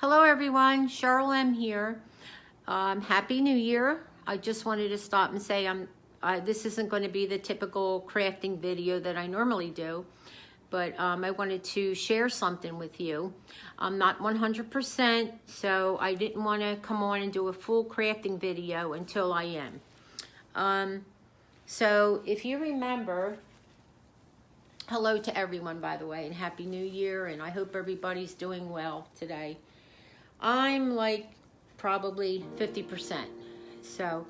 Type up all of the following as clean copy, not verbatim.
Hello everyone, Cheryl M here. Happy New Year. I just wanted to stop and say this isn't going to be the typical crafting video that I normally do, but I wanted to share something with you. I'm not 100%, so I didn't want to come on and do a full crafting video until I am. So if you remember, hello to everyone, by the way, and Happy New Year, and I hope everybody's doing well today. I'm like probably 50%. So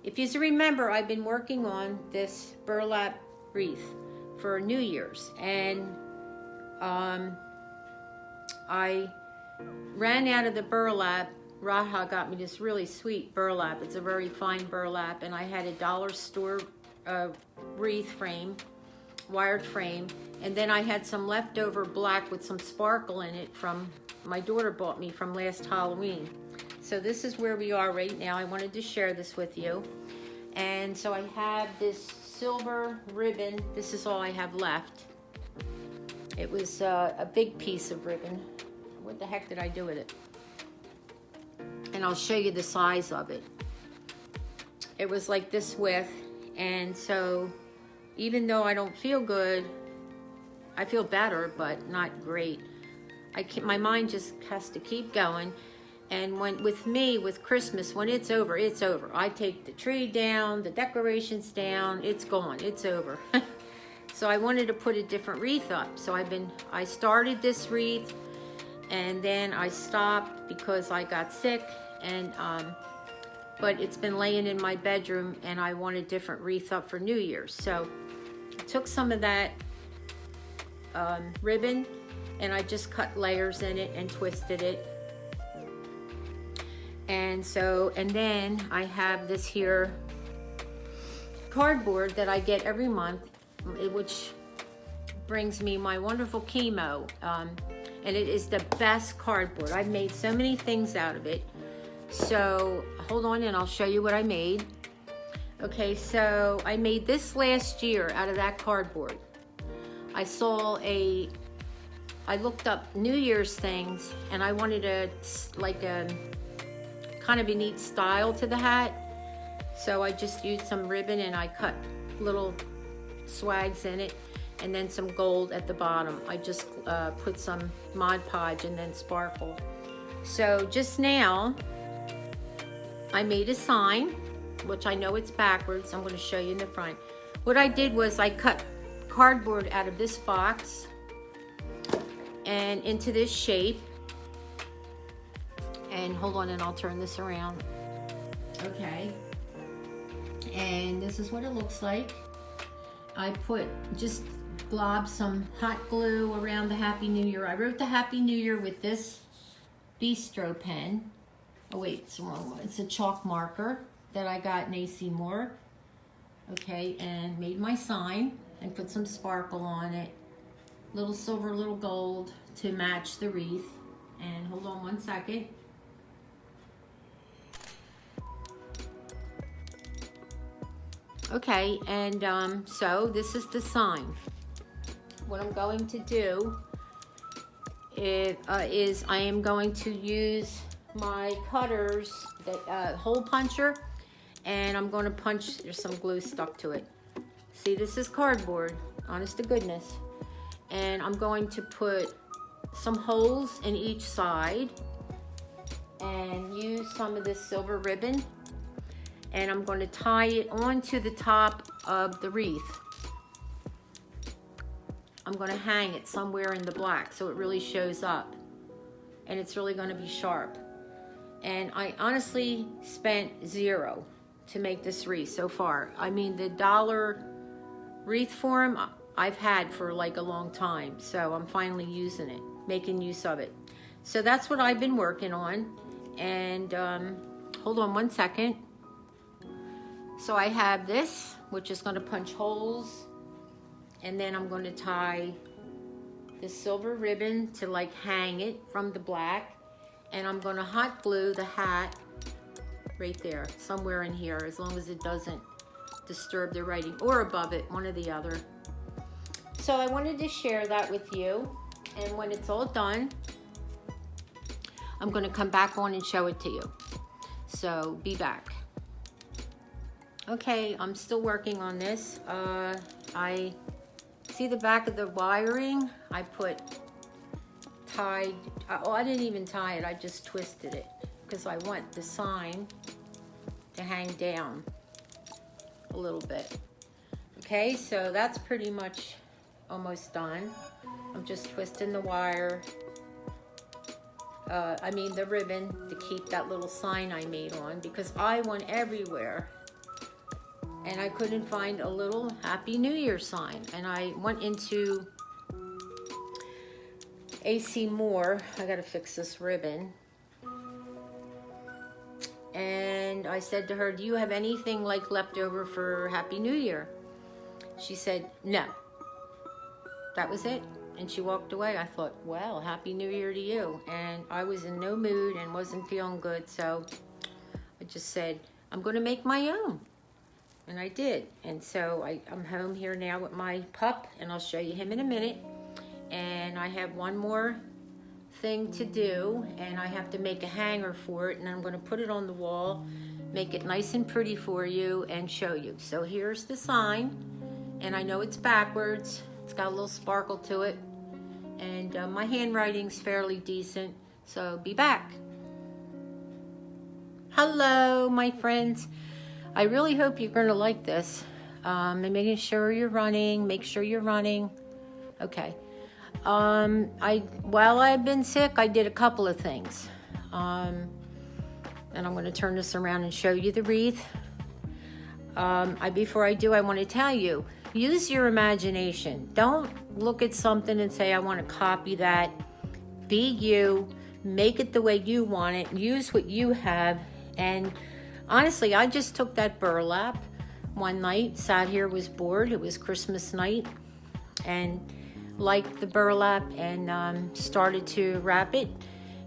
if you remember, I've been working on this burlap wreath for New Year's, and I ran out of the burlap. Raha got me this really sweet burlap. It's a very fine burlap, and I had a dollar store wreath frame, wired frame, and then I had some leftover black with some sparkle in it from my daughter bought me from last Halloween. So this is where we are right now. I wanted to share this with you. And so I have this silver ribbon. This is all I have left. It was a big piece of ribbon. What the heck did I do with it? And I'll show you the size of it. It was like this width, and so even though I don't feel good, I feel better, but not great. My mind just has to keep going. And with Christmas, when it's over, it's over. I take the tree down, the decorations down, it's gone, it's over. So I wanted to put a different wreath up. So I started this wreath, and then I stopped because I got sick, and but it's been laying in my bedroom, and I want a different wreath up for New Year's. So I took some of that ribbon, and I just cut layers in it and twisted it. And then I have this here cardboard that I get every month, which brings me my wonderful chemo. And it is the best cardboard. I've made so many things out of it. So hold on and I'll show you what I made. Okay, so I made this last year out of that cardboard. I looked up New Year's things, and I wanted a kind of a neat style to the hat. So I just used some ribbon and I cut little swags in it, and then some gold at the bottom. I just put some Mod Podge and then sparkle. So just now, I made a sign, which I know it's backwards. I'm going to show you in the front. What I did was I cut cardboard out of this box and into this shape. And hold on, and I'll turn this around. Okay. And this is what it looks like. I just blobbed some hot glue around the Happy New Year. I wrote the Happy New Year with this Bistro pen. Oh wait, it's the wrong one. It's a chalk marker that I got in AC Moore. Okay, and made my sign and put some sparkle on it. Little silver, little gold to match the wreath. And hold on one second. Okay, and so this is the sign. What I'm going to do is I am going to use my cutters, hole puncher, and I'm going to punch. There's some glue stuck to it. See, this is cardboard, honest to goodness. And I'm going to put some holes in each side and use some of this silver ribbon, and I'm going to tie it onto the top of the wreath. I'm going to hang it somewhere in the black so it really shows up, and it's really going to be sharp. And I honestly spent $0 to make this wreath so far. I mean, the dollar wreath form I've had for like a long time, so I'm finally using it, making use of it. So that's what I've been working on. And hold on one second. So I have this, which is going to punch holes, and then I'm going to tie the silver ribbon to like hang it from the black, and I'm going to hot glue the hat right there, somewhere in here, as long as it doesn't disturb the writing, or above it, one or the other. So I wanted to share that with you, and when it's all done, I'm going to come back on and show it to you. So be back. Okay, I'm still working on this. I see the back of the wiring. I tied, oh, I didn't even tie it. I just twisted it because I want the sign to hang down a little bit. Okay, so that's pretty much almost done. I'm just twisting the wire, the ribbon, to keep that little sign I made on, because I went everywhere and I couldn't find a little Happy New Year sign. And I went into AC Moore. I gotta fix this ribbon. And I said to her, do you have anything like left over for Happy New Year? She said, no. That was it. And she walked away. I thought, well, Happy New Year to you. And I was in no mood and wasn't feeling good. So I just said, I'm going to make my own. And I did. And so I'm home here now with my pup. And I'll show you him in a minute. And I have one more thing to do. And I have to make a hanger for it. And I'm going to put it on the wall, make it nice and pretty for you, and show you. So here's the sign. And I know it's backwards. It's got a little sparkle to it. And my handwriting's fairly decent. So be back. Hello, my friends. I really hope you're going to like this. And making sure you're running. Make sure you're running. Okay. While I've been sick, I did a couple of things. And I'm going to turn this around and show you the wreath. Before I do, I want to tell you, use your imagination. Don't look at something and say, I want to copy that. Be you. Make it the way you want it. Use what you have. And honestly, I just took that burlap one night, sat here, was bored. It was Christmas night. And liked the burlap and started to wrap it.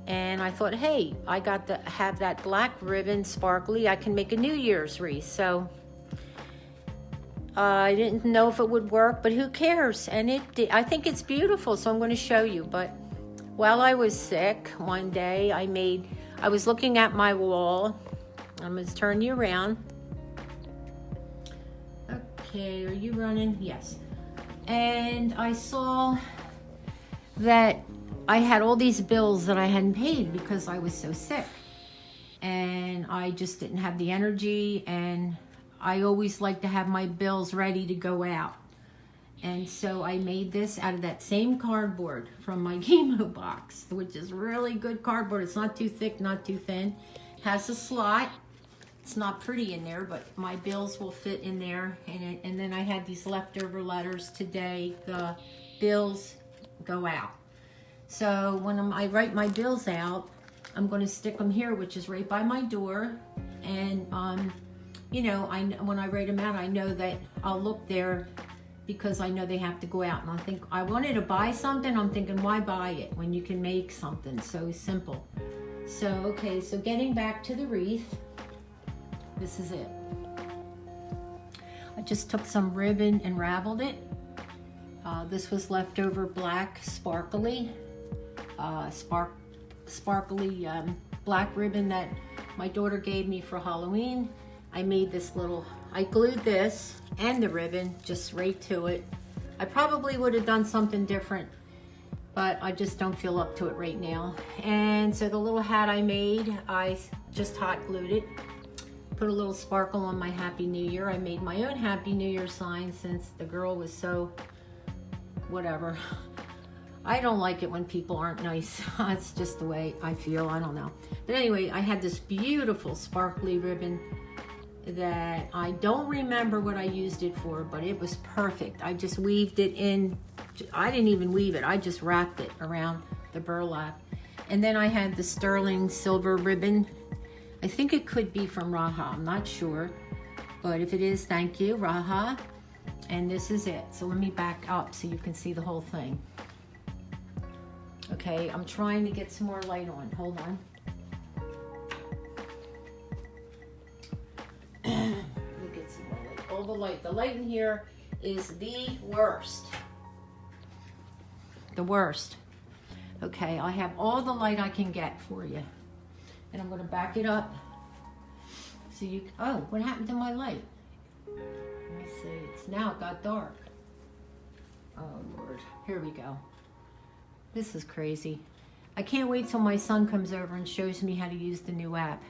And I thought, hey, I got to have that black ribbon, sparkly. I can make a New Year's wreath. So I didn't know if it would work, but who cares? And it did. I think it's beautiful, so I'm going to show you. But while I was sick, one day I was looking at my wall. I'm going to turn you around. Okay, are you running? Yes. And I saw that I had all these bills that I hadn't paid because I was so sick. And I just didn't have the energy, and I always like to have my bills ready to go out. And so I made this out of that same cardboard from my chemo box, which is really good cardboard. It's not too thick, not too thin. It has a slot. It's not pretty in there, but my bills will fit in there. And then I had these leftover letters today. The bills go out. So when I write my bills out, I'm going to stick them here, which is right by my door. And when I write them out, I know that I'll look there because I know they have to go out. And I think I wanted to buy something. I'm thinking, why buy it when you can make something so simple? So, okay, so getting back to the wreath, this is it. I just took some ribbon and raveled it. This was leftover black sparkly, black ribbon that my daughter gave me for Halloween. I made this I glued this and the ribbon just right to it. I probably would have done something different, but I just don't feel up to it right now. And so the little hat I made, I just hot glued it. Put a little sparkle on my Happy New Year. I made my own Happy New Year sign since the girl was so whatever. I don't like it when people aren't nice. It's just the way I feel. I don't know. But anyway, I had this beautiful sparkly ribbon that I don't remember what I used it for, but it was perfect. I just weaved it in. I didn't even weave it. I just wrapped it around the burlap. And then I had the sterling silver ribbon. I think it could be from Raha. I'm not sure. But if it is, thank you, Raha. And this is it. So let me back up so you can see the whole thing. Okay, I'm trying to get some more light on. Hold on. Let me get some more light. All the light. The light in here is the worst. The worst. Okay, I have all the light I can get for you. And I'm gonna back it up. So you, oh, what happened to my light? Let me see, it's now it got dark. Oh Lord, here we go. This is crazy. I can't wait till my son comes over and shows me how to use the new app.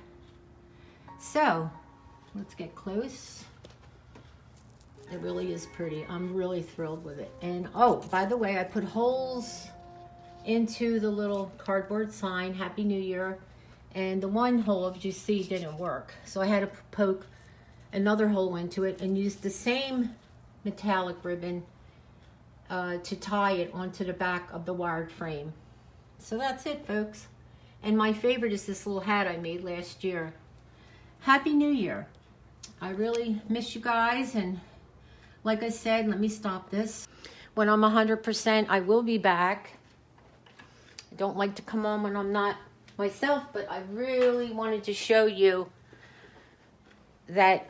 So, let's get close. It really is pretty. I'm really thrilled with it. And oh, by the way, I put holes into the little cardboard sign, Happy New Year. And the one hole, as you see, didn't work. So I had to poke another hole into it and use the same metallic ribbon to tie it onto the back of the wired frame. So that's it, folks. And my favorite is this little hat I made last year. Happy New Year. I really miss you guys, and like I said, let me stop this. When I'm 100%, I will be back. I don't like to come on when I'm not myself, but I really wanted to show you that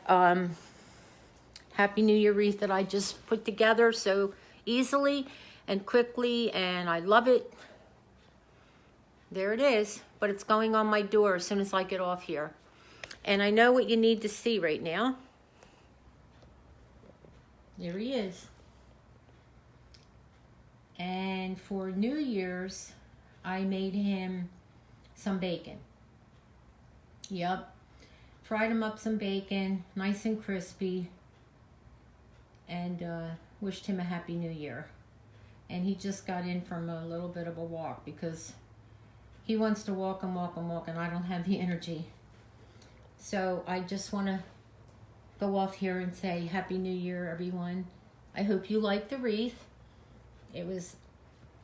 Happy New Year wreath that I just put together so easily and quickly, and I love it. There it is, but it's going on my door as soon as I get off here. And I know what you need to see right now. There he is. And for New Year's, I made him some bacon. Yep. Fried him up some bacon, nice and crispy. And wished him a Happy New Year. And he just got in from a little bit of a walk because he wants to walk and walk and walk, and I don't have the energy. So I just want to go off here and say Happy New Year, everyone. I hope you liked the wreath. It was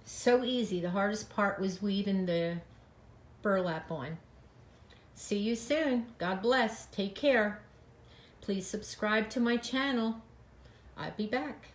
so easy. The hardest part was weaving the burlap on. See you soon. God bless. Take care. Please subscribe to my channel. I'll be back.